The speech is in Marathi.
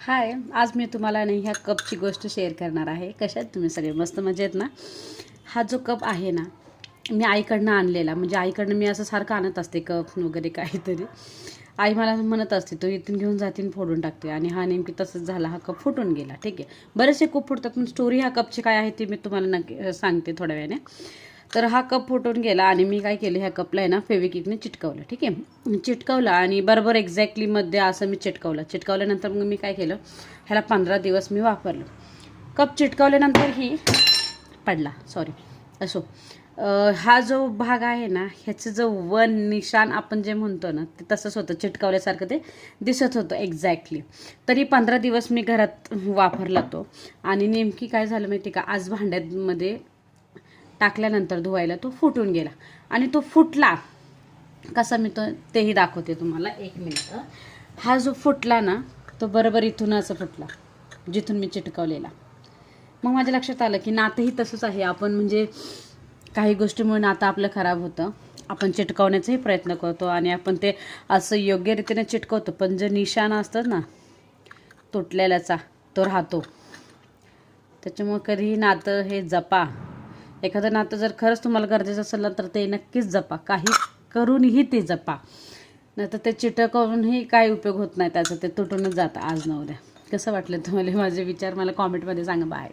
हाय, आज मी तुम्हाला नाही ह्या कपची गोष्ट शेअर करणार आहे. कशा आहेत तुम्ही सगळे? मस्त मजेत ना? हा जो कप आहे ना, मी आईकडनं आणलेला. म्हणजे आईकडनं मी असं सारखं आणत असते कप वगैरे काहीतरी. आई मला म्हणत असते, तो इथून घेऊन जातीन फोडून टाकते. आणि हा नेमकी तसंच झाला, हा कप फुटून गेला. ठीक आहे, बरेचसे कप फुटतात, पण स्टोरी ह्या कपची काय आहे ती मी तुम्हाला नक्की सांगते थोड्या वेळाने. तर हा कप फुटून गेला आणि मी काय केलं, ह्या कपला आहे ना फेविक्विकने चिटकवलं. ठीक आहे, चिटकवलं आणि बरोबर एक्झॅक्टलीमध्ये असं मी चिटकवल्यानंतर मग मी काय केलं, ह्याला 15 दिवस मी वापरलं. कप चिटकवल्यानंतर ही पडला, सॉरी, असो. हा जो भाग आहे ना, ह्याचं जो वन निशाण आपण जे म्हणतो ना, ते तसंच होतं, चिटकवल्यासारखं ते दिसत होतं एक्झॅक्टली. तरी 15 दिवस मी घरात वापरला तो. आणि नेमकी काय झालं माहिती का, आज भांड्यामध्ये टाकल्यानंतर धुवायला तो फुटून गेला. आणि तो फुटला कसा मी तो तेही दाखवते तुम्हाला, एक मिनिट. हा जो फुटला ना, तो बरोबर इथून असं फुटला, जिथून मी चिटकवलेला. मग माझ्या लक्षात आलं की नातंही तसंच आहे. आपण म्हणजे काही गोष्टीमुळे नातं आपलं खराब होतं, आपण चिटकवण्याचाही प्रयत्न करतो आणि आपण ते असं योग्य रीतीने चिटकवतो, पण जे निशाण असतात ना तुटलेल्याचा, तो राहतो. त्याच्यामुळे कधीही नातं हे जपा. एखादं नातं जर खरंच तुम्हाला गरजेचं असेल ना, तर ते नक्कीच जपा. काही करूनही ते जपा, नाही तर ते चिटकवूनही काही उपयोग होत नाही त्याचा, ते तुटूनच जातं आज न उद्या. कसं वाटलं तुम्हाला माझे विचार? मला कॉमेंटमध्ये सांगा. बाय.